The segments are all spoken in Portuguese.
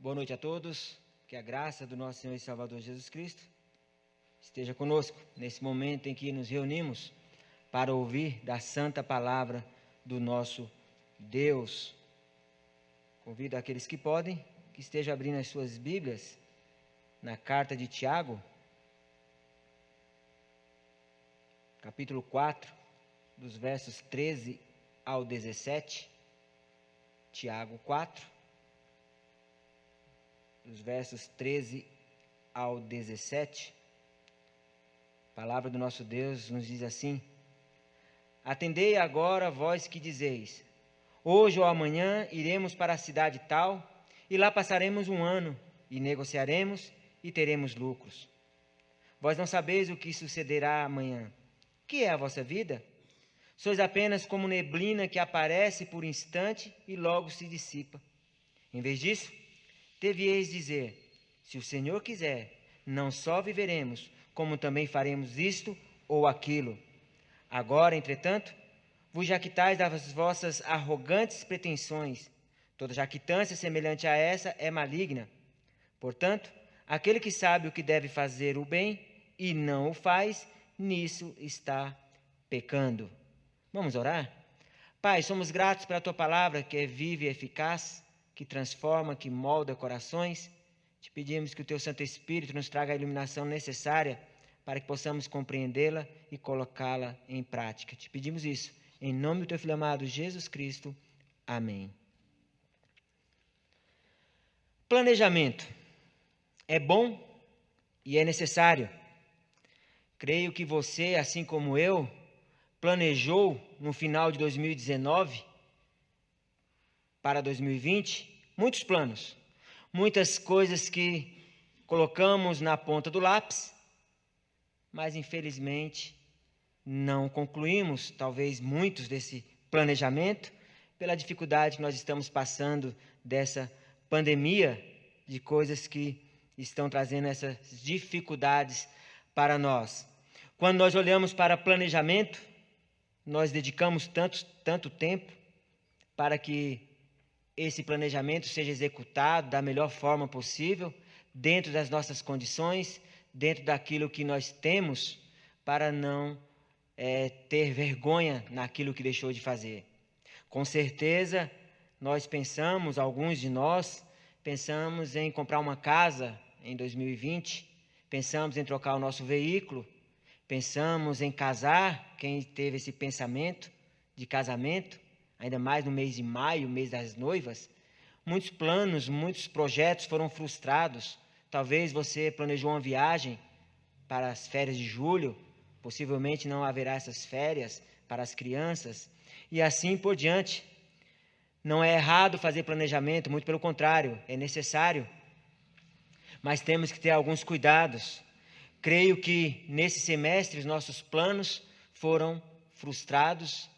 Boa noite a todos, que a graça do nosso Senhor e Salvador Jesus Cristo esteja conosco nesse momento em que nos reunimos para ouvir da santa palavra do nosso Deus. Convido aqueles que podem, que estejam abrindo as suas Bíblias na carta de Tiago, capítulo 4, dos versos 13 ao 17. Tiago 4. Dos versos 13 ao 17, a palavra do nosso Deus nos diz assim: Atendei agora vós que dizeis, hoje ou amanhã iremos para a cidade tal, e lá passaremos um ano, e negociaremos, e teremos lucros. Vós não sabeis o que sucederá amanhã. Que é a vossa vida? Sois apenas como neblina que aparece por instante e logo se dissipa. Em vez disso, devieis dizer, se o Senhor quiser, não só viveremos, como também faremos isto ou aquilo. Agora, entretanto, vos jactais das vossas arrogantes pretensões. Toda jactância semelhante a essa é maligna. Portanto, aquele que sabe o que deve fazer o bem e não o faz, nisso está pecando. Vamos orar? Pai, somos gratos pela Tua palavra, que é viva e eficaz, que transforma, que molda corações. Te pedimos que o Teu Santo Espírito nos traga a iluminação necessária para que possamos compreendê-la e colocá-la em prática. Te pedimos isso, em nome do Teu Filho amado, Jesus Cristo. Amém. Planejamento é bom e é necessário. Creio que você, assim como eu, planejou no final de 2019 para 2020, muitos planos, muitas coisas que colocamos na ponta do lápis, mas infelizmente não concluímos, talvez muitos desse planejamento, pela dificuldade que nós estamos passando dessa pandemia, de coisas que estão trazendo essas dificuldades para nós. Quando nós olhamos para planejamento, nós dedicamos tanto tempo para que esse planejamento seja executado da melhor forma possível, dentro das nossas condições, dentro daquilo que nós temos, para não ter vergonha naquilo que deixou de fazer. Com certeza, nós pensamos, alguns de nós, pensamos em comprar uma casa em 2020, pensamos em trocar o nosso veículo, pensamos em casar, quem teve esse pensamento de casamento, ainda mais no mês de maio, mês das noivas. Muitos planos, muitos projetos foram frustrados. Talvez você planejou uma viagem para as férias de julho, possivelmente não haverá essas férias para as crianças, e assim por diante. Não é errado fazer planejamento, muito pelo contrário, é necessário. Mas temos que ter alguns cuidados. Creio que nesse semestre os nossos planos foram frustrados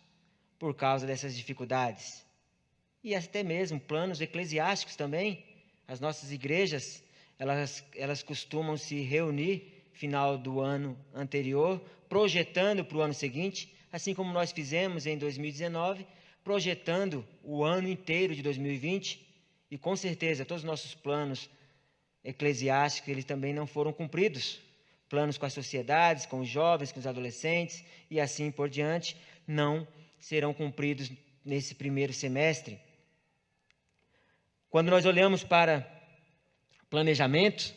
por causa dessas dificuldades. E até mesmo planos eclesiásticos também. As nossas igrejas, elas costumam se reunir final do ano anterior, projetando para o ano seguinte, assim como nós fizemos em 2019, projetando o ano inteiro de 2020, e com certeza todos os nossos planos eclesiásticos, eles também não foram cumpridos. Planos com as sociedades, com os jovens, com os adolescentes, e assim por diante, não serão cumpridos nesse primeiro semestre. Quando nós olhamos para planejamento,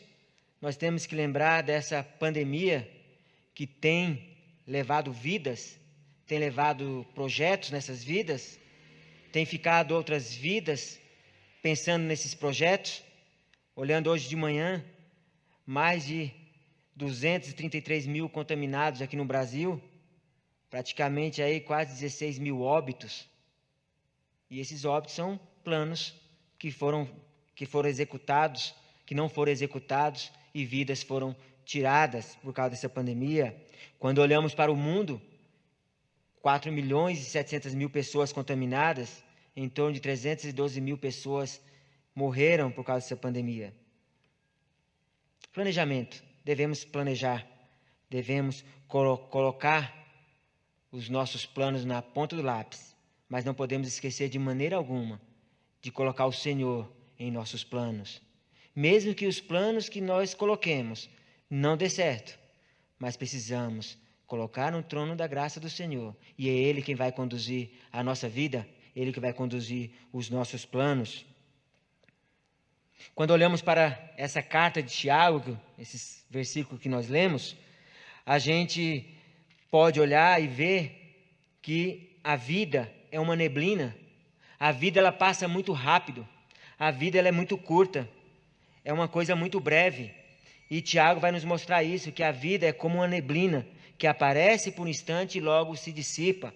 nós temos que lembrar dessa pandemia que tem levado vidas, tem levado projetos nessas vidas, tem ficado outras vidas pensando nesses projetos. Olhando hoje de manhã, mais de 233 mil contaminados aqui no Brasil, praticamente aí quase 16 mil óbitos. E esses óbitos são planos que foram executados, que não foram executados, e vidas foram tiradas por causa dessa pandemia. Quando olhamos para o mundo, 4 milhões e 700 mil pessoas contaminadas, em torno de 312 mil pessoas morreram por causa dessa pandemia. Planejamento. Devemos planejar, devemos colocar os nossos planos na ponta do lápis, mas não podemos esquecer de maneira alguma de colocar o Senhor em nossos planos. Mesmo que os planos que nós coloquemos não dê certo, mas precisamos colocar no trono da graça do Senhor. E é Ele quem vai conduzir a nossa vida, Ele que vai conduzir os nossos planos. Quando olhamos para essa carta de Tiago, esses versículos que nós lemos, a gente pode olhar e ver que a vida é uma neblina. A vida ela passa muito rápido. A vida ela é muito curta. É uma coisa muito breve. E Tiago vai nos mostrar isso, que a vida é como uma neblina, que aparece por um instante e logo se dissipa.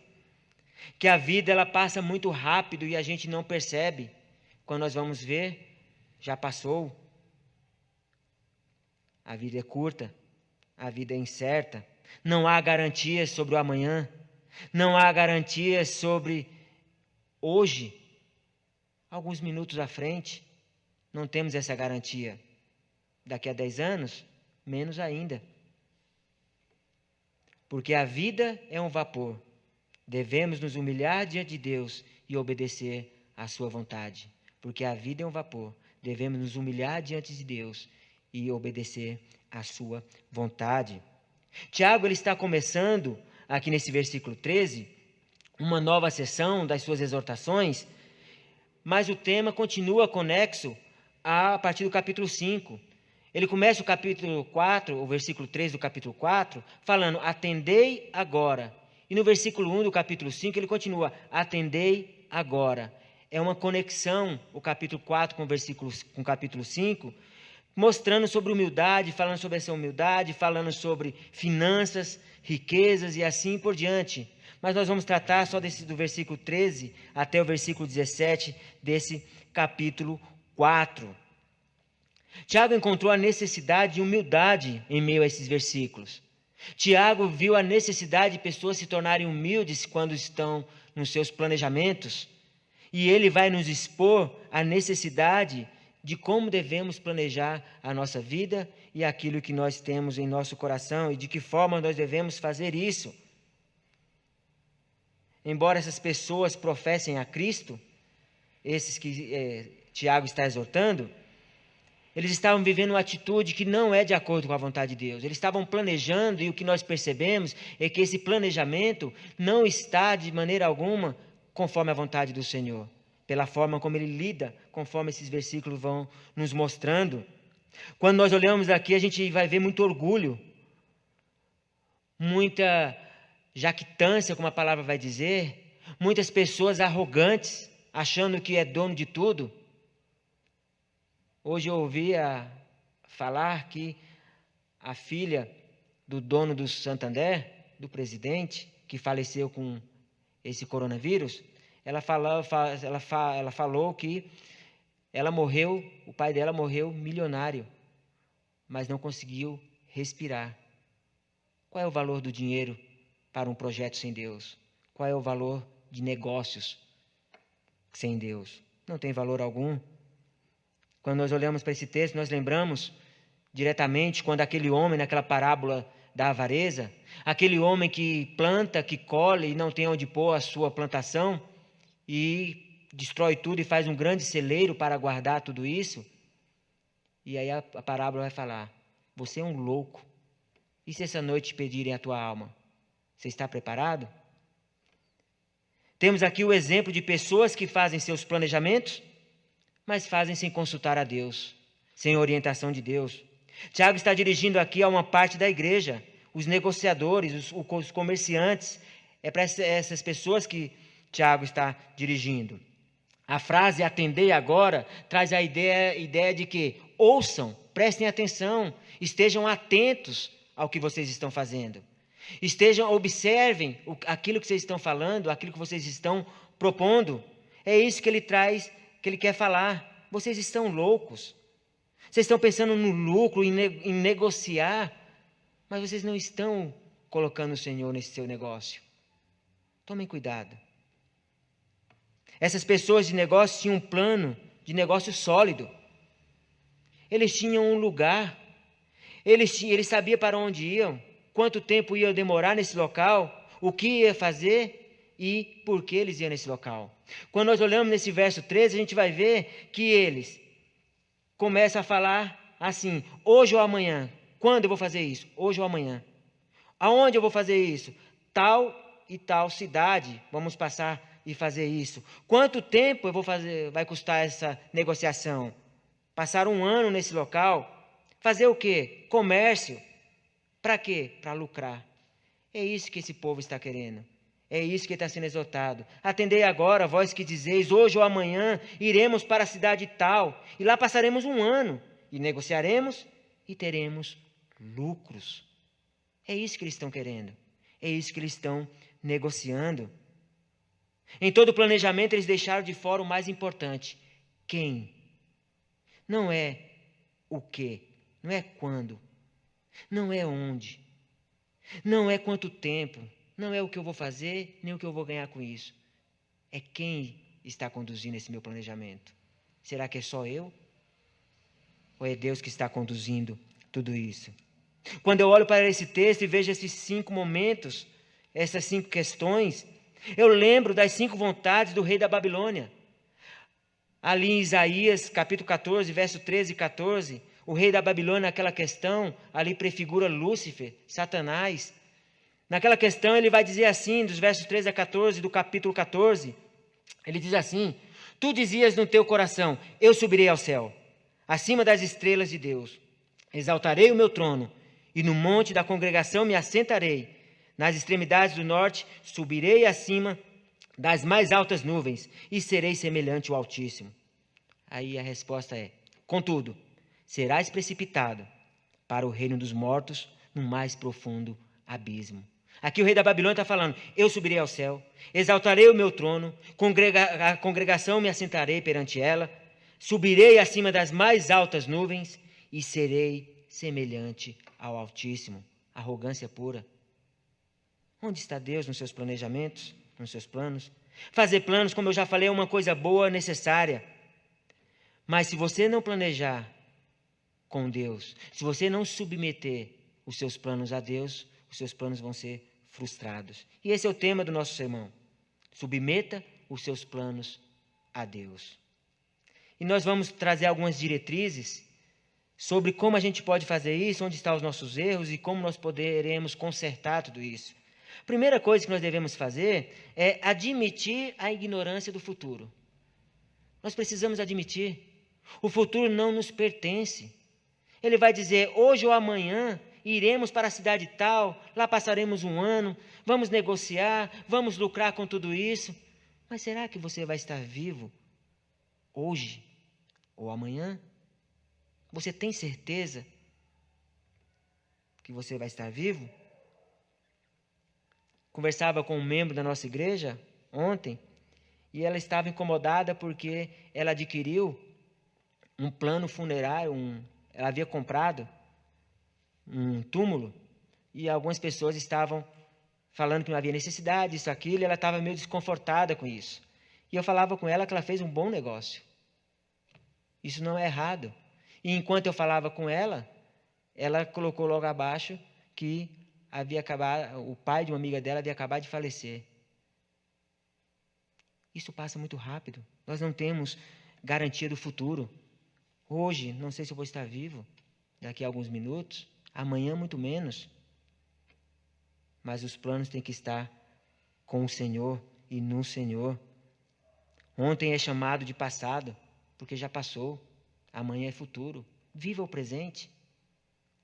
Que a vida ela passa muito rápido e a gente não percebe. Quando nós vamos ver, já passou. A vida é curta, a vida é incerta. Não há garantias sobre o amanhã. Não há garantias sobre hoje. Alguns minutos à frente, não temos essa garantia. Daqui a 10 anos, menos ainda. Porque a vida é um vapor. Devemos nos humilhar diante de Deus e obedecer à sua vontade. Porque a vida é um vapor. Devemos nos humilhar diante de Deus e obedecer à sua vontade. Tiago ele está começando, aqui nesse versículo 13, uma nova sessão das suas exortações, mas o tema continua conexo a partir do capítulo 5. Ele começa o capítulo 4, o versículo 3 do capítulo 4, falando, atendei agora. E no versículo 1 do capítulo 5, ele continua, atendei agora. É uma conexão, o capítulo 4 com o capítulo 5, mostrando sobre humildade, falando sobre essa humildade, falando sobre finanças, riquezas e assim por diante. Mas nós vamos tratar só do versículo 13 até o versículo 17 desse capítulo 4. Tiago encontrou a necessidade de humildade em meio a esses versículos. Tiago viu a necessidade de pessoas se tornarem humildes quando estão nos seus planejamentos. E ele vai nos expor a necessidade de como devemos planejar a nossa vida e aquilo que nós temos em nosso coração e de que forma nós devemos fazer isso. Embora essas pessoas professem a Cristo, esses que Tiago está exortando, eles estavam vivendo uma atitude que não é de acordo com a vontade de Deus. Eles estavam planejando e o que nós percebemos é que esse planejamento não está de maneira alguma conforme a vontade do Senhor. Pela forma como ele lida, conforme esses versículos vão nos mostrando. Quando nós olhamos aqui, a gente vai ver muito orgulho, muita jactância, como a palavra vai dizer, muitas pessoas arrogantes, achando que é dono de tudo. Hoje eu ouvi falar que a filha do dono do Santander, do presidente, que faleceu com esse coronavírus, ela falou que ela morreu, o pai dela morreu milionário, mas não conseguiu respirar. Qual é o valor do dinheiro para um projeto sem Deus? Qual é o valor de negócios sem Deus? Não tem valor algum. Quando nós olhamos para esse texto, nós lembramos diretamente quando aquele homem, naquela parábola da avareza, aquele homem que planta, que colhe e não tem onde pôr a sua plantação e destrói tudo e faz um grande celeiro para guardar tudo isso. E aí a parábola vai falar, você é um louco. E se essa noite pedirem a tua alma? Você está preparado? Temos aqui o exemplo de pessoas que fazem seus planejamentos, mas fazem sem consultar a Deus, sem orientação de Deus. Tiago está dirigindo aqui a uma parte da igreja, os negociadores, os comerciantes. É para essas pessoas que Tiago está dirigindo. A frase atendei agora traz a ideia de que ouçam, prestem atenção, estejam atentos ao que vocês estão fazendo. Observem aquilo que vocês estão falando, aquilo que vocês estão propondo. É isso que ele traz, que ele quer falar. Vocês estão loucos. Vocês estão pensando no lucro, em negociar, mas vocês não estão colocando o Senhor nesse seu negócio. Tomem cuidado. Essas pessoas de negócio tinham um plano de negócio sólido. Eles tinham um lugar. Eles sabiam para onde iam, quanto tempo ia demorar nesse local, o que ia fazer e por que eles iam nesse local. Quando nós olhamos nesse verso 13, a gente vai ver que eles começa a falar assim: hoje ou amanhã. Quando eu vou fazer isso? Hoje ou amanhã. Aonde eu vou fazer isso? Tal e tal cidade. Vamos passar e fazer isso. Quanto tempo eu vou fazer? Vai custar essa negociação? Passar 1 ano nesse local? Fazer o quê? Comércio. Para quê? Para lucrar. É isso que esse povo está querendo. É isso que está sendo exortado. Atendei agora, vós que dizeis, hoje ou amanhã iremos para a cidade tal, e lá passaremos 1 ano, e negociaremos e teremos lucros. É isso que eles estão querendo. É isso que eles estão negociando. Em todo o planejamento, eles deixaram de fora o mais importante: quem. Não é o quê, não é quando, não é onde, não é quanto tempo, não é o que eu vou fazer, nem o que eu vou ganhar com isso. É quem está conduzindo esse meu planejamento. Será que é só eu? Ou é Deus que está conduzindo tudo isso? Quando eu olho para esse texto e vejo esses 5 momentos, essas 5 questões, eu lembro das 5 vontades do rei da Babilônia. Ali em Isaías, capítulo 14, verso 13 e 14, o rei da Babilônia, naquela questão, ali prefigura Lúcifer, Satanás. Naquela questão, ele vai dizer assim, dos versos 13 a 14, do capítulo 14, ele diz assim: tu dizias no teu coração, eu subirei ao céu, acima das estrelas de Deus, exaltarei o meu trono, e no monte da congregação me assentarei, nas extremidades do norte subirei acima das mais altas nuvens, e serei semelhante ao Altíssimo. Aí a resposta é: contudo, serás precipitado para o reino dos mortos, no mais profundo abismo. Aqui o rei da Babilônia está falando: eu subirei ao céu, exaltarei o meu trono, a congregação me assentarei perante ela, subirei acima das mais altas nuvens e serei semelhante ao Altíssimo. Arrogância pura. Onde está Deus nos seus planejamentos, nos seus planos? Fazer planos, como eu já falei, é uma coisa boa, necessária. Mas se você não planejar com Deus, se você não submeter os seus planos a Deus, os seus planos vão ser frustrados. E esse é o tema do nosso sermão. Submeta os seus planos a Deus. E nós vamos trazer algumas diretrizes sobre como a gente pode fazer isso, onde estão os nossos erros e como nós poderemos consertar tudo isso. A primeira coisa que nós devemos fazer é admitir a ignorância do futuro. Nós precisamos admitir. O futuro não nos pertence. Ele vai dizer, hoje ou amanhã, iremos para a cidade tal, lá passaremos 1 ano, vamos negociar, vamos lucrar com tudo isso. Mas será que você vai estar vivo hoje ou amanhã? Você tem certeza que você vai estar vivo? Conversava com um membro da nossa igreja ontem, e ela estava incomodada porque ela adquiriu um plano funerário, ela havia comprado um túmulo, e algumas pessoas estavam falando que não havia necessidade, isso, aquilo, e ela estava meio desconfortada com isso. E eu falava com ela que ela fez um bom negócio. Isso não é errado. E enquanto eu falava com ela, ela colocou logo abaixo que o pai de uma amiga dela havia acabado de falecer. Isso passa muito rápido. Nós não temos garantia do futuro. Hoje, não sei se eu vou estar vivo, daqui a alguns minutos, amanhã muito menos. Mas os planos têm que estar com o Senhor e no Senhor. Ontem é chamado de passado, porque já passou. Amanhã é futuro. Viva o presente.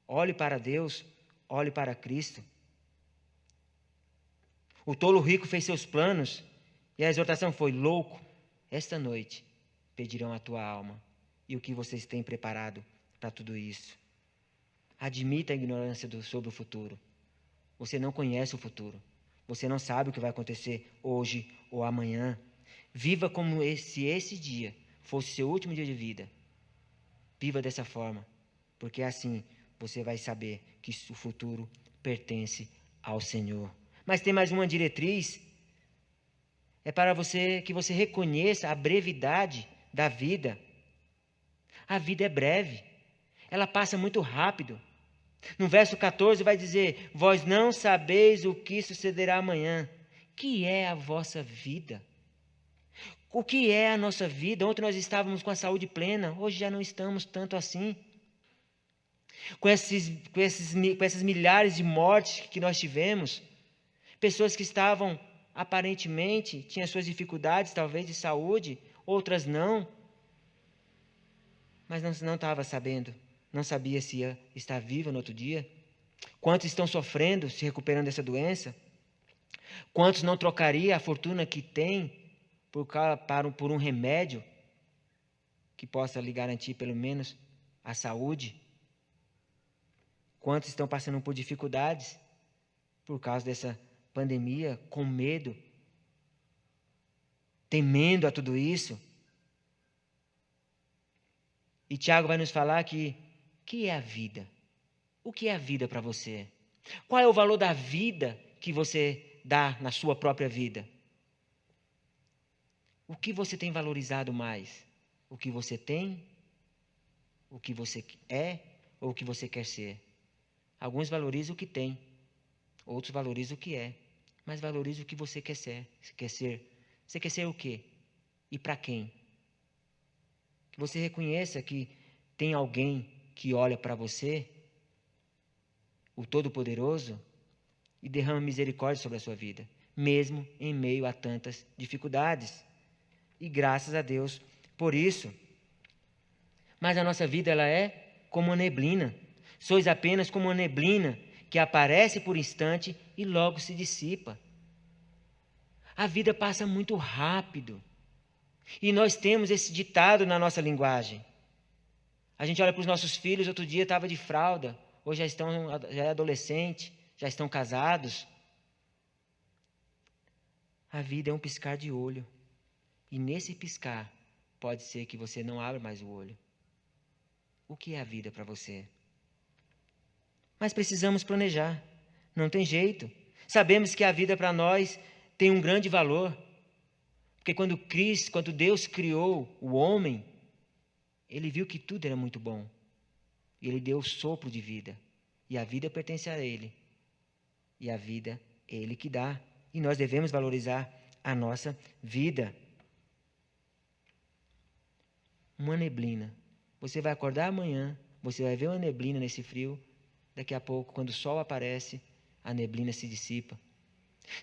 Olhe para Deus, olhe para Cristo. O tolo rico fez seus planos e a exortação foi: louco, esta noite pedirão a tua alma. E o que vocês têm preparado para tudo isso? Admita a ignorância sobre o futuro. Você não conhece o futuro. Você não sabe o que vai acontecer hoje ou amanhã. Viva como se esse dia fosse seu último dia de vida. Viva dessa forma, porque assim você vai saber que o futuro pertence ao Senhor. Mas tem mais uma diretriz. É para que você reconheça a brevidade da vida. A vida é breve. Ela passa muito rápido. No verso 14 vai dizer: vós não sabeis o que sucederá amanhã. Que é a vossa vida? O que é a nossa vida? Ontem nós estávamos com a saúde plena, hoje já não estamos tanto assim. Com essas milhares de mortes que nós tivemos, pessoas que estavam, aparentemente, tinham suas dificuldades, talvez, de saúde, outras não, mas não estava sabendo, não sabia se ia estar viva no outro dia. Quantos estão sofrendo, se recuperando dessa doença? Quantos não trocariam a fortuna que têm por um remédio que possa lhe garantir, pelo menos, a saúde? Quantos estão passando por dificuldades por causa dessa pandemia, com medo, temendo a tudo isso? E Tiago vai nos falar que é a vida? O que é a vida para você? Qual é o valor da vida que você dá na sua própria vida? O que você tem valorizado mais? O que você tem? O que você é? Ou o que você quer ser? Alguns valorizam o que tem, outros valorizam o que é, mas valorize o que você quer ser. Você quer ser o quê? E para quem? Que você reconheça que tem alguém que olha para você, o Todo-Poderoso, e derrama misericórdia sobre a sua vida, mesmo em meio a tantas dificuldades. E graças a Deus por isso. Mas a nossa vida, ela é como uma neblina. Sois apenas como uma neblina que aparece por instante e logo se dissipa. A vida passa muito rápido. E nós temos esse ditado na nossa linguagem. A gente olha para os nossos filhos, outro dia estava de fralda, hoje já é adolescente, já estão casados. A vida é um piscar de olho. E nesse piscar, pode ser que você não abra mais o olho. O que é a vida para você? Mas precisamos planejar. Não tem jeito. Sabemos que a vida para nós tem um grande valor. Porque quando Deus criou o homem, Ele viu que tudo era muito bom. E Ele deu o sopro de vida. E a vida pertence a Ele. E a vida é Ele que dá. E nós devemos valorizar a nossa vida. Uma neblina. Você vai acordar amanhã, você vai ver uma neblina nesse frio. Daqui a pouco, quando o sol aparece, a neblina se dissipa.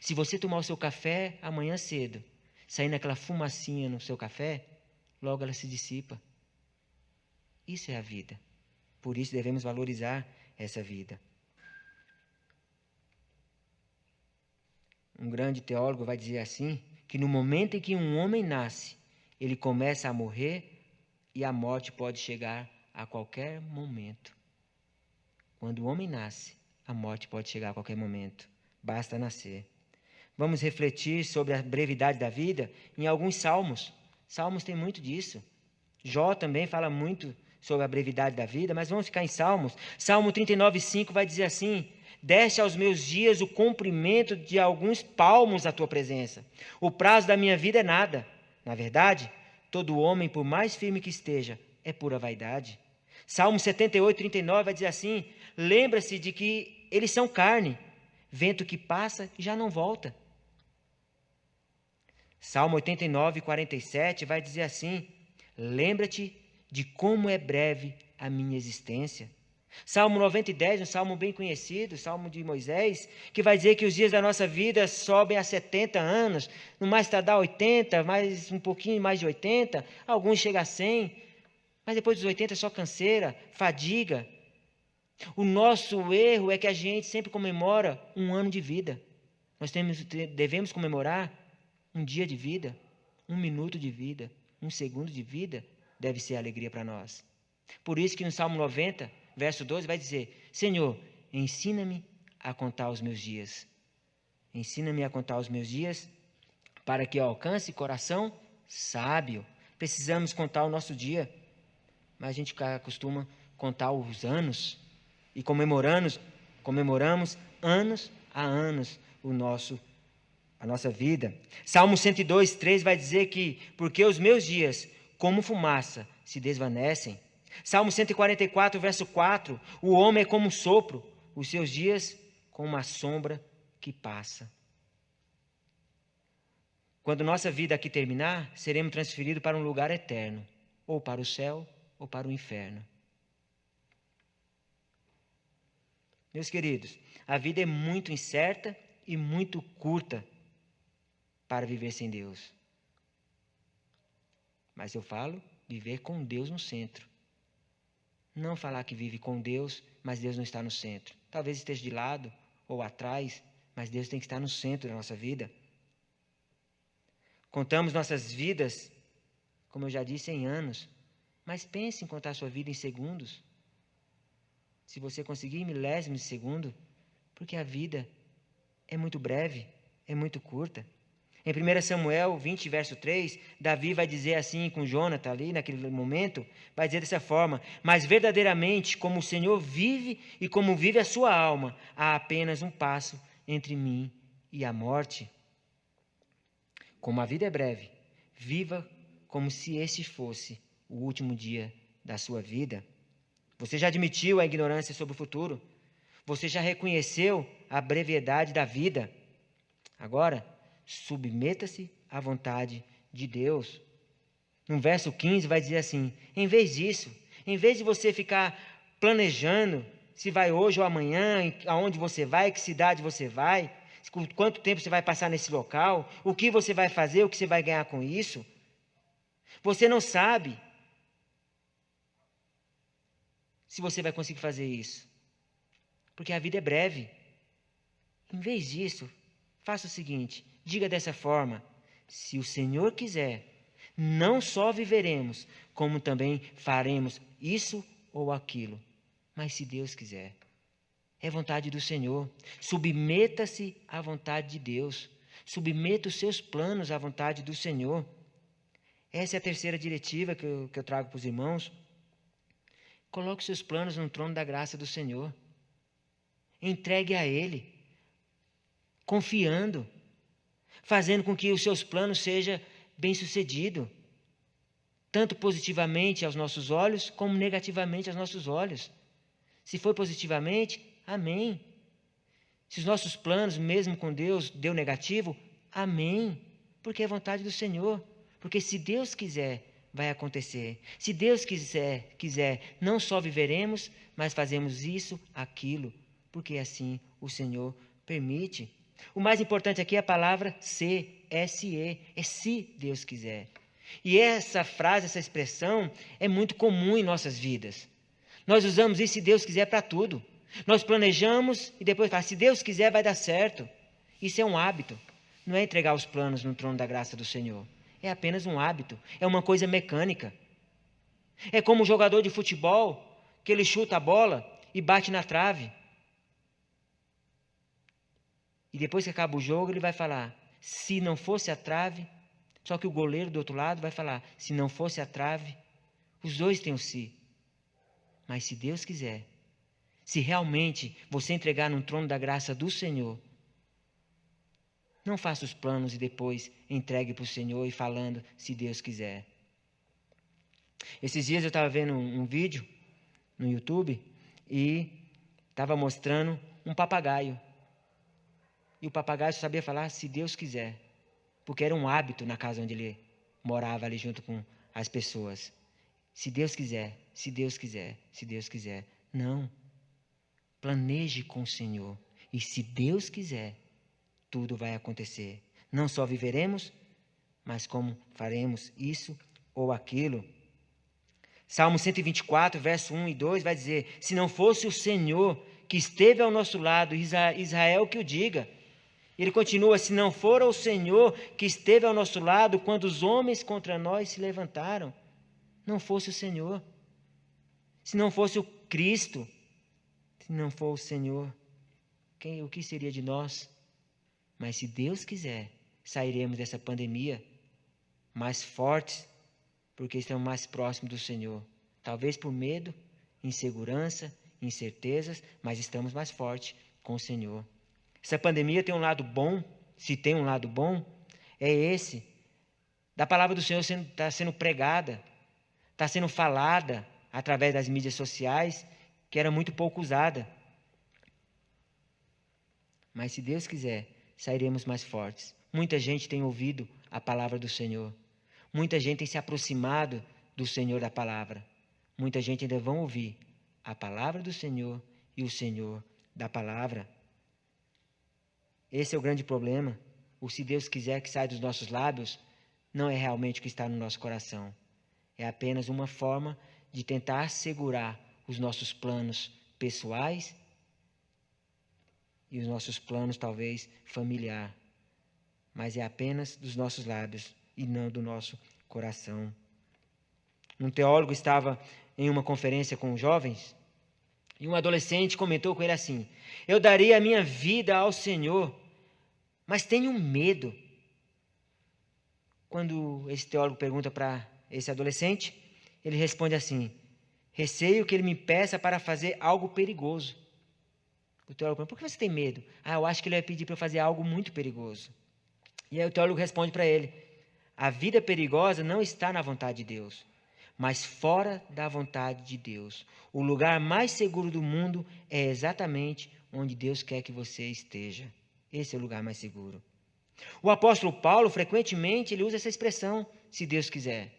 Se você tomar o seu café amanhã cedo, saindo aquela fumacinha no seu café, logo ela se dissipa. Isso é a vida. Por isso devemos valorizar essa vida. Um grande teólogo vai dizer assim, que no momento em que um homem nasce, ele começa a morrer e a morte pode chegar a qualquer momento. Quando o homem nasce, a morte pode chegar a qualquer momento. Basta nascer. Vamos refletir sobre a brevidade da vida em alguns salmos. Salmos tem muito disso. Jó também fala muito sobre a brevidade da vida, mas vamos ficar em Salmos. Salmo 39:5 vai dizer assim: deste aos meus dias o comprimento de alguns palmos à tua presença. O prazo da minha vida é nada. Na verdade, todo homem, por mais firme que esteja, é pura vaidade. Salmo 78:39 vai dizer assim: lembra-se de que eles são carne, vento que passa e já não volta. Salmo 89:47 vai dizer assim: lembra-te de como é breve a minha existência. Salmo 90:10, um salmo bem conhecido, salmo de Moisés, que vai dizer que os dias da nossa vida sobem a 70 anos, no mais tardar 80, mais um pouquinho mais de 80, alguns chegam a 100, mas depois dos 80 é só canseira, fadiga. O nosso erro é que a gente sempre comemora um ano de vida. Nós devemos comemorar um dia de vida, um minuto de vida, um segundo de vida, deve ser alegria para nós. Por isso que no Salmo 90, verso 12, vai dizer: Senhor, ensina-me a contar os meus dias. Ensina-me a contar os meus dias, para que eu alcance coração sábio. Precisamos contar o nosso dia, mas a gente costuma contar os anos, e comemoramos anos a anos a nossa vida. Salmo 102:3 vai dizer que, porque os meus dias, como fumaça, se desvanecem. Salmo 144, verso 4, o homem é como um sopro, os seus dias como uma sombra que passa. Quando nossa vida aqui terminar, seremos transferidos para um lugar eterno, ou para o céu, ou para o inferno. Meus queridos, a vida é muito incerta e muito curta para viver sem Deus. Mas eu falo viver com Deus no centro. Não falar que vive com Deus, mas Deus não está no centro. Talvez esteja de lado ou atrás, mas Deus tem que estar no centro da nossa vida. Contamos nossas vidas, como eu já disse, em anos, mas pense em contar sua vida em segundos. Se você conseguir, em milésimos de segundo, porque a vida é muito breve, é muito curta. Em 1 Samuel 20, verso 3, Davi vai dizer assim com Jonathan ali, naquele momento, vai dizer dessa forma: mas verdadeiramente, como o Senhor vive e como vive a sua alma, há apenas um passo entre mim e a morte. Como a vida é breve, viva como se este fosse o último dia da sua vida. Você já admitiu a ignorância sobre o futuro? Você já reconheceu a brevidade da vida? Agora, submeta-se à vontade de Deus. No verso 15 vai dizer assim: em vez disso, em vez de você ficar planejando se vai hoje ou amanhã, aonde você vai, que cidade você vai, quanto tempo você vai passar nesse local, o que você vai fazer, o que você vai ganhar com isso, você não sabe se você vai conseguir fazer isso, porque a vida é breve. Em vez disso, faça o seguinte, diga dessa forma: se o Senhor quiser, não só viveremos, como também faremos isso ou aquilo, mas se Deus quiser. É vontade do Senhor. Submeta-se à vontade de Deus. Submeta os seus planos à vontade do Senhor. Essa é a terceira diretiva que eu trago para os irmãos. Coloque seus planos no trono da graça do Senhor. Entregue a Ele, confiando, fazendo com que os seus planos sejam bem-sucedidos, tanto positivamente aos nossos olhos, como negativamente aos nossos olhos. Se for positivamente, amém. Se os nossos planos, mesmo com Deus, deu negativo, amém. Porque é vontade do Senhor. Porque se Deus quiser, vai acontecer. Se Deus quiser, não só viveremos, mas fazemos isso, aquilo. Porque assim o Senhor permite. O mais importante aqui é a palavra se, S-E, é se Deus quiser. E essa frase, essa expressão, é muito comum em nossas vidas. Nós usamos isso, se Deus quiser, para tudo. Nós planejamos e depois falamos, se Deus quiser, vai dar certo. Isso é um hábito. Não é entregar os planos no trono da graça do Senhor. É apenas um hábito. É uma coisa mecânica. É como um jogador de futebol, que ele chuta a bola e bate na trave. E depois que acaba o jogo, ele vai falar, se não fosse a trave, só que o goleiro do outro lado vai falar, se não fosse a trave, os dois têm o si. Mas se Deus quiser, se realmente você entregar no trono da graça do Senhor, não faça os planos e depois entregue para o Senhor e falando, se Deus quiser. Esses dias eu estava vendo um vídeo no YouTube e estava mostrando um papagaio. E o papagaio só sabia falar, se Deus quiser, porque era um hábito na casa onde ele morava ali junto com as pessoas. Se Deus quiser, se Deus quiser, se Deus quiser. Não. Planeje com o Senhor. E se Deus quiser, tudo vai acontecer. Não só viveremos, mas como faremos isso ou aquilo. Salmo 124, verso 1 e 2 vai dizer, se não fosse o Senhor que esteve ao nosso lado, Israel que o diga. Ele continua, se não for o Senhor que esteve ao nosso lado quando os homens contra nós se levantaram. Não fosse o Senhor, se não fosse o Cristo, se não for o Senhor, o que seria de nós? Mas se Deus quiser, sairemos dessa pandemia mais fortes, porque estamos mais próximos do Senhor. Talvez por medo, insegurança, incertezas, mas estamos mais fortes com o Senhor. Essa pandemia tem um lado bom, se tem um lado bom, é esse. Da palavra do Senhor está sendo pregada, está sendo falada através das mídias sociais, que era muito pouco usada. Mas se Deus quiser, sairemos mais fortes. muita gente tem ouvido a palavra do Senhor. Muita gente tem se aproximado do Senhor da palavra. Muita gente ainda vão ouvir a palavra do Senhor e o Senhor da palavra. Esse é o grande problema. O se Deus quiser que saia dos nossos lábios, não é realmente o que está no nosso coração. É apenas uma forma de tentar segurar os nossos planos pessoais e os nossos planos, talvez, familiar. Mas é apenas dos nossos lábios e não do nosso coração. Um teólogo estava em uma conferência com jovens e um adolescente comentou com ele assim: eu daria a minha vida ao Senhor, mas tenho medo. Quando esse teólogo pergunta para esse adolescente, ele responde assim: receio que ele me peça para fazer algo perigoso. O teólogo pergunta: por que você tem medo? Eu acho que ele vai pedir para eu fazer algo muito perigoso. E aí o teólogo responde para ele: a vida perigosa não está na vontade de Deus, mas fora da vontade de Deus. O lugar mais seguro do mundo é exatamente onde Deus quer que você esteja. Esse é o lugar mais seguro. O apóstolo Paulo, frequentemente, ele usa essa expressão, se Deus quiser.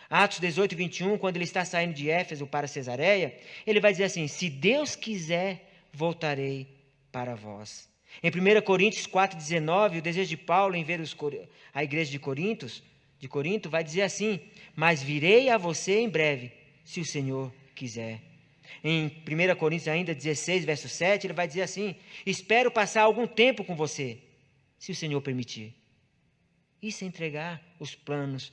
Atos 18, 21, quando ele está saindo de Éfeso para Cesareia, ele vai dizer assim: se Deus quiser, voltarei para vós. Em 1 Coríntios 4,19, o desejo de Paulo em ver a igreja de Corinto, vai dizer assim: mas virei a você em breve, se o Senhor quiser. Em 1 Coríntios ainda 16, verso 7, ele vai dizer assim: espero passar algum tempo com você, se o Senhor permitir. Isso é entregar os planos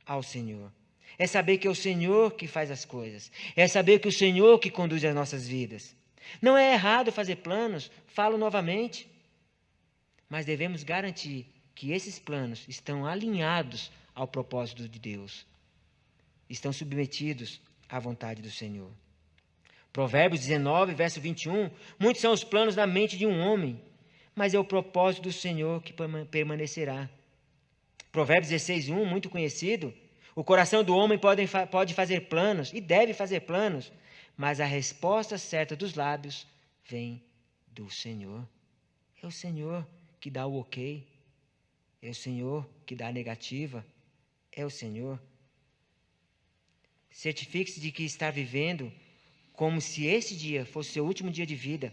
ao Senhor. É saber que é o Senhor que faz as coisas. É saber que é o Senhor que conduz as nossas vidas. Não é errado fazer planos, falo novamente. Mas devemos garantir que esses planos estão alinhados ao propósito de Deus. Estão submetidos à vontade do Senhor. Provérbios 19, verso 21. Muitos são os planos na mente de um homem, mas é o propósito do Senhor que permanecerá. Provérbios 16, 1, muito conhecido. O coração do homem pode fazer planos, e deve fazer planos, mas a resposta certa dos lábios vem do Senhor. É o Senhor que dá o ok. É o Senhor que dá a negativa. É o Senhor. Certifique-se de que está vivendo como se esse dia fosse seu último dia de vida.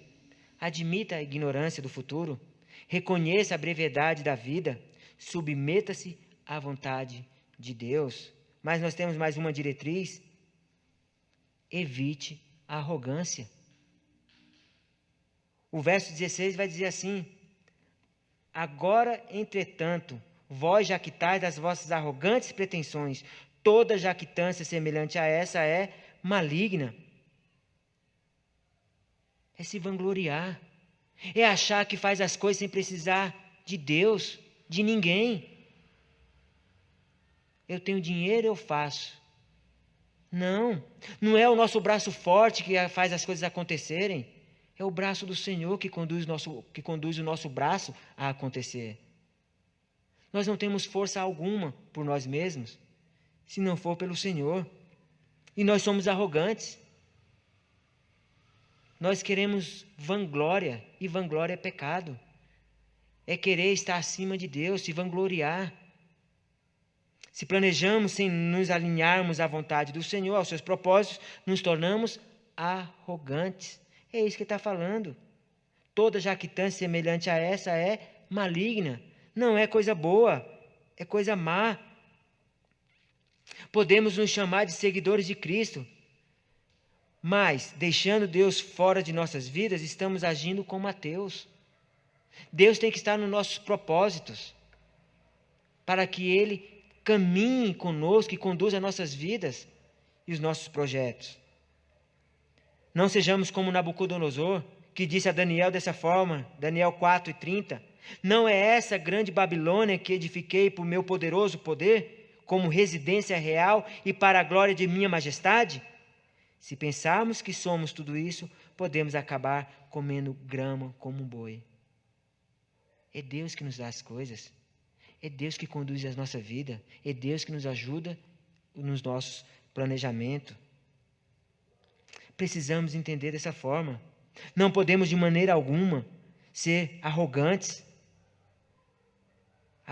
Admita a ignorância do futuro. Reconheça a brevidade da vida. Submeta-se à vontade de Deus. Mas nós temos mais uma diretriz: evite a arrogância. O verso 16 vai dizer assim: agora, entretanto, vós jactais das vossas arrogantes pretensões, toda jactância semelhante a essa é maligna. É se vangloriar, é achar que faz as coisas sem precisar de Deus, de ninguém. Eu tenho dinheiro, eu faço. Não é o nosso braço forte que faz as coisas acontecerem. É o braço do Senhor que conduz o nosso braço a acontecer. Nós não temos força alguma por nós mesmos, se não for pelo Senhor. E nós somos arrogantes. Nós queremos vanglória, e vanglória é pecado. É querer estar acima de Deus, se vangloriar. Se planejamos sem nos alinharmos à vontade do Senhor, aos seus propósitos, nos tornamos arrogantes. É isso que ele está falando. Toda jactância semelhante a essa é maligna. Não é coisa boa, é coisa má. Podemos nos chamar de seguidores de Cristo, mas, deixando Deus fora de nossas vidas, estamos agindo como ateus. Deus tem que estar nos nossos propósitos, para que Ele caminhe conosco e conduza as nossas vidas e os nossos projetos. Não sejamos como Nabucodonosor, que disse a Daniel dessa forma, Daniel 4:30, não é essa grande Babilônia que edifiquei por meu poderoso poder, como residência real e para a glória de minha majestade? Se pensarmos que somos tudo isso, podemos acabar comendo grama como um boi. É Deus que nos dá as coisas. É Deus que conduz a nossa vida. É Deus que nos ajuda nos nossos planejamentos. Precisamos entender dessa forma. Não podemos de maneira alguma ser arrogantes.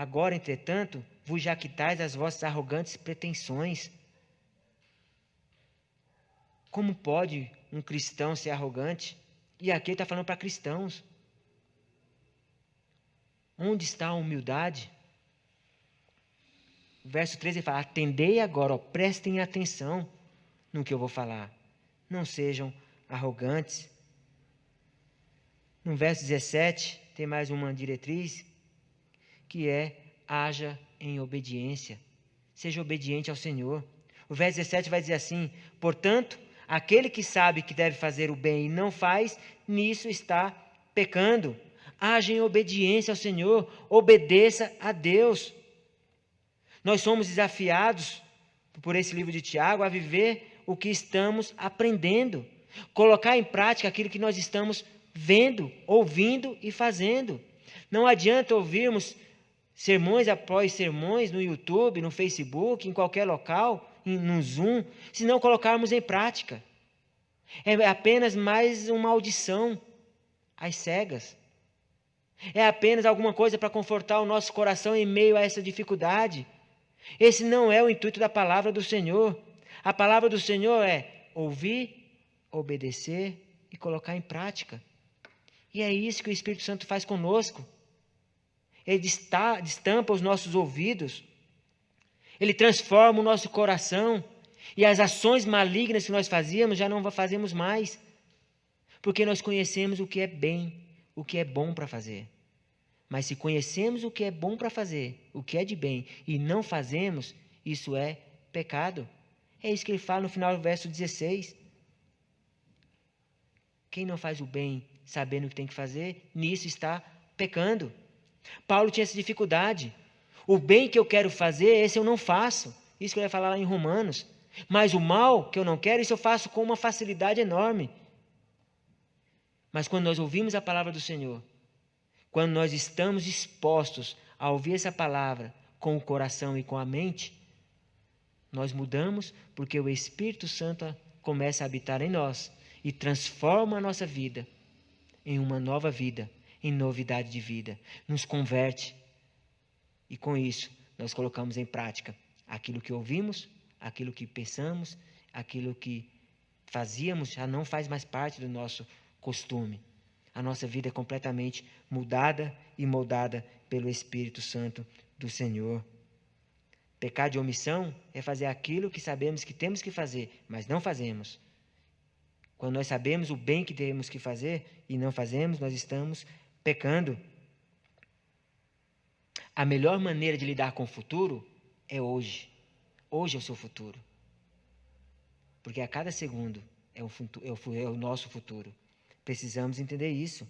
Agora, entretanto, vos jactais das vossas arrogantes pretensões. Como pode um cristão ser arrogante? E aqui ele está falando para cristãos. Onde está a humildade? O verso 13 ele fala: atendei agora, prestem atenção no que eu vou falar. Não sejam arrogantes. No verso 17, tem mais uma diretriz, que é: haja em obediência. Seja obediente ao Senhor. O verso 17 vai dizer assim: portanto, aquele que sabe que deve fazer o bem e não faz, nisso está pecando. Haja em obediência ao Senhor, obedeça a Deus. Nós somos desafiados por esse livro de Tiago a viver o que estamos aprendendo, colocar em prática aquilo que nós estamos vendo, ouvindo e fazendo. Não adianta ouvirmos sermões após sermões no YouTube, no Facebook, em qualquer local, no Zoom, se não colocarmos em prática. É apenas mais uma audição às cegas. É apenas alguma coisa para confortar o nosso coração em meio a essa dificuldade. Esse não é o intuito da palavra do Senhor. A palavra do Senhor é ouvir, obedecer e colocar em prática. E é isso que o Espírito Santo faz conosco. Ele destampa os nossos ouvidos. Ele transforma o nosso coração. E as ações malignas que nós fazíamos, já não fazemos mais. Porque nós conhecemos o que é bem, o que é bom para fazer. Mas se conhecemos o que é bom para fazer, o que é de bem, e não fazemos, isso é pecado. É isso que ele fala no final do verso 16. Quem não faz o bem sabendo o que tem que fazer, nisso está pecando. Paulo tinha essa dificuldade. O bem que eu quero fazer, esse eu não faço. Isso que ele vai falar lá em Romanos. Mas o mal que eu não quero, isso eu faço com uma facilidade enorme. Mas quando nós ouvimos a palavra do Senhor, quando nós estamos dispostos a ouvir essa palavra com o coração e com a mente, nós mudamos porque o Espírito Santo começa a habitar em nós e transforma a nossa vida em uma nova vida, em novidade de vida, nos converte. E com isso, nós colocamos em prática aquilo que ouvimos, aquilo que pensamos, aquilo que fazíamos, já não faz mais parte do nosso costume. A nossa vida é completamente mudada e moldada pelo Espírito Santo do Senhor. Pecar de omissão é fazer aquilo que sabemos que temos que fazer, mas não fazemos. Quando nós sabemos o bem que temos que fazer e não fazemos, nós estamos pecando. A melhor maneira de lidar com o futuro é hoje. Hoje é o seu futuro. Porque a cada segundo é o nosso futuro. Precisamos entender isso.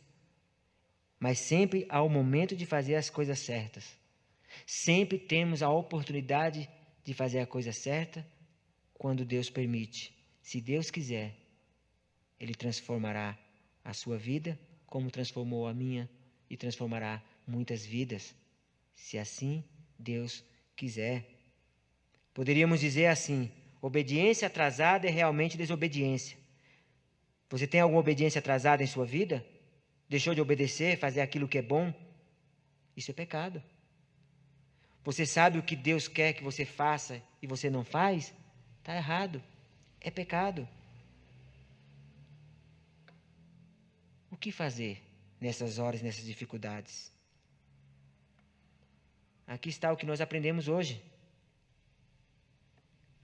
Mas sempre há o momento de fazer as coisas certas. Sempre temos a oportunidade de fazer a coisa certa quando Deus permite. Se Deus quiser, Ele transformará a sua vida como transformou a minha e transformará muitas vidas, se assim Deus quiser. Poderíamos dizer assim: obediência atrasada é realmente desobediência. Você tem alguma obediência atrasada em sua vida? Deixou de obedecer, fazer aquilo que é bom? Isso é pecado. Você sabe o que Deus quer que você faça e você não faz? Está errado. É pecado. O que fazer nessas horas, nessas dificuldades? Aqui está o que nós aprendemos hoje.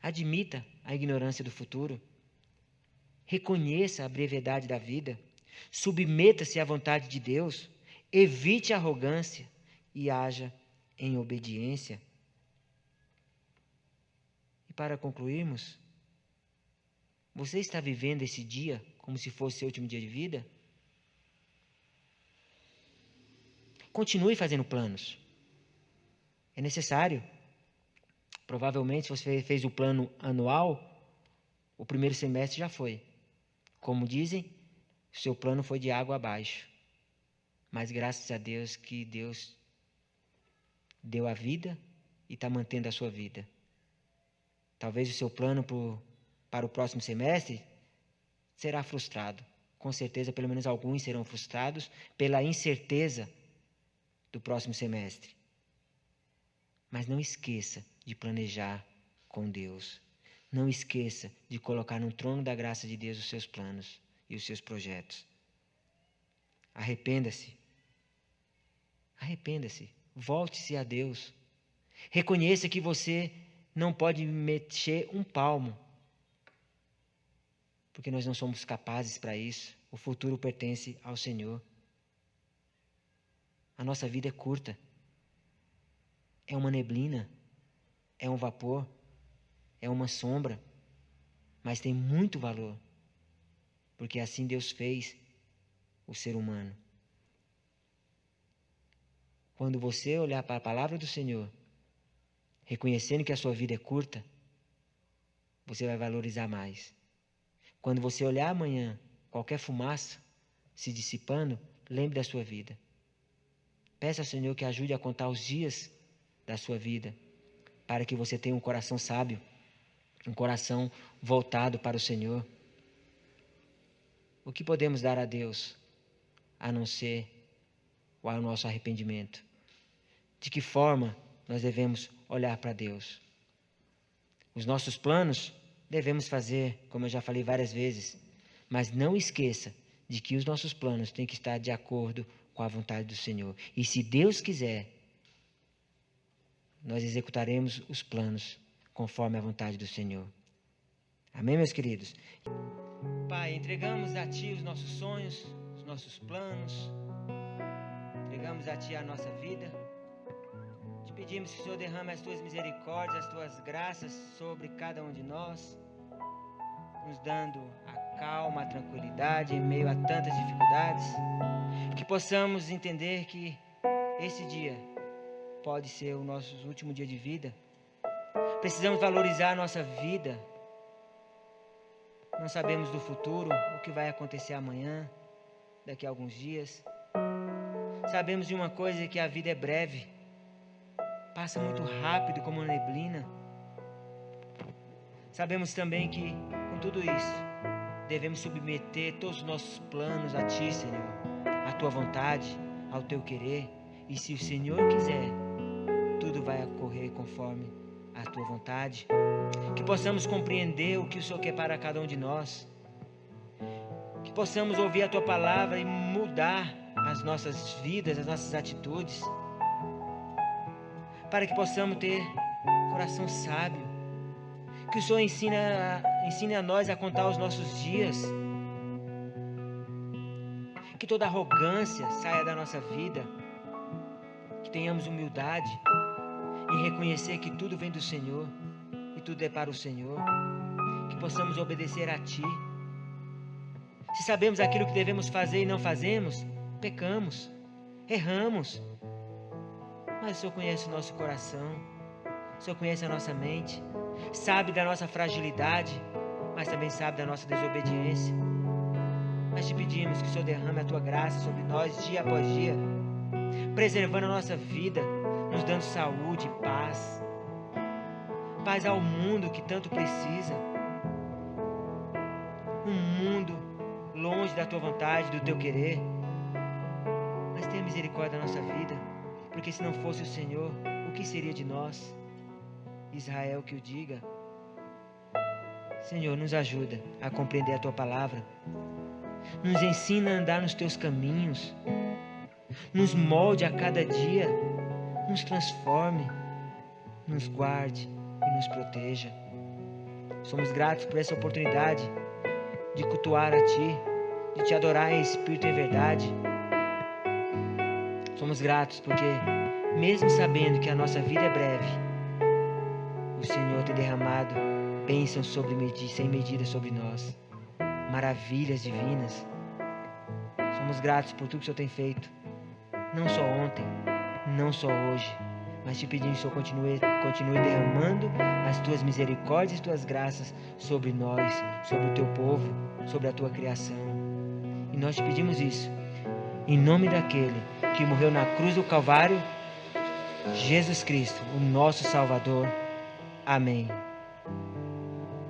Admita a ignorância do futuro. Reconheça a brevidade da vida. Submeta-se à vontade de Deus. Evite a arrogância e haja em obediência. E para concluirmos, você está vivendo esse dia como se fosse seu último dia de vida? Continue fazendo planos. É necessário. Provavelmente, se você fez o plano anual, o primeiro semestre já foi. Como dizem, o seu plano foi de água abaixo. Mas graças a Deus que Deus deu a vida e está mantendo a sua vida. Talvez o seu plano para o próximo semestre será frustrado. Com certeza, pelo menos alguns serão frustrados pela incerteza do próximo semestre. Mas não esqueça de planejar com Deus. Não esqueça de colocar no trono da graça de Deus os seus planos e os seus projetos. Arrependa-se. Arrependa-se. Volte-se a Deus. Reconheça que você não pode mexer um palmo, porque nós não somos capazes para isso. O futuro pertence ao Senhor. A nossa vida é curta. É uma neblina, é um vapor, é uma sombra, mas tem muito valor, porque assim Deus fez o ser humano. Quando você olhar para a palavra do Senhor, reconhecendo que a sua vida é curta, você vai valorizar mais. Quando você olhar amanhã, qualquer fumaça se dissipando, lembre da sua vida. Peça ao Senhor que ajude a contar os dias da sua vida, para que você tenha um coração sábio, um coração voltado para o Senhor. O que podemos dar a Deus, a não ser o nosso arrependimento? De que forma nós devemos olhar para Deus? Os nossos planos devemos fazer, como eu já falei várias vezes, mas não esqueça de que os nossos planos têm que estar de acordo com a vontade do Senhor. E se Deus quiser, nós executaremos os planos conforme a vontade do Senhor. Amém, meus queridos? Pai, entregamos a Ti os nossos sonhos, os nossos planos, entregamos a Ti a nossa vida. Te pedimos que o Senhor derrame as Tuas misericórdias, as Tuas graças sobre cada um de nós, nos dando a calma, a tranquilidade em meio a tantas dificuldades, que possamos entender que esse dia pode ser o nosso último dia de vida. Precisamos valorizar a nossa vida. Não sabemos do futuro, o que vai acontecer amanhã, daqui a alguns dias. Sabemos de uma coisa, que a vida é breve. Passa muito rápido como uma neblina. Sabemos também que, com tudo isso, devemos submeter todos os nossos planos a Ti, Senhor, à Tua vontade, ao Teu querer. E se o Senhor quiser, tudo vai ocorrer conforme a Tua vontade. Que possamos compreender o que o Senhor quer para cada um de nós. Que possamos ouvir a Tua palavra e mudar as nossas vidas, as nossas atitudes. Para que possamos ter coração sábio. Que o Senhor ensine a nós a contar os nossos dias. Que toda arrogância saia da nossa vida. Que tenhamos humildade em reconhecer que tudo vem do Senhor e tudo é para o Senhor. Que possamos obedecer a Ti. Se sabemos aquilo que devemos fazer e não fazemos, pecamos, erramos. Mas o Senhor conhece o nosso coração, o Senhor conhece a nossa mente, sabe da nossa fragilidade, mas também sabe da nossa desobediência. Mas te pedimos que o Senhor derrame a Tua graça sobre nós dia após dia, preservando a nossa vida, nos dando saúde e paz. Paz ao mundo que tanto precisa. Um mundo longe da Tua vontade, do Teu querer. Mas tenha misericórdia da nossa vida, porque se não fosse o Senhor, o que seria de nós? Israel que o diga. Senhor, nos ajuda a compreender a Tua palavra. Nos ensina a andar nos Teus caminhos. Nos molde a cada dia. Nos transforme. Nos guarde e nos proteja. Somos gratos por essa oportunidade de cultuar a Ti, de Te adorar em espírito e em verdade. Somos gratos porque, mesmo sabendo que a nossa vida é breve, o Senhor tem derramado bênçãos sem medida sobre nós, maravilhas divinas. Somos gratos por tudo que o Senhor tem feito, não só ontem, não só hoje, mas te pedindo que o Senhor continue derramando as Tuas misericórdias e Tuas graças sobre nós, sobre o Teu povo, sobre a Tua criação. E nós te pedimos isso, em nome daquele que morreu na cruz do Calvário, Jesus Cristo, o nosso Salvador. Amém.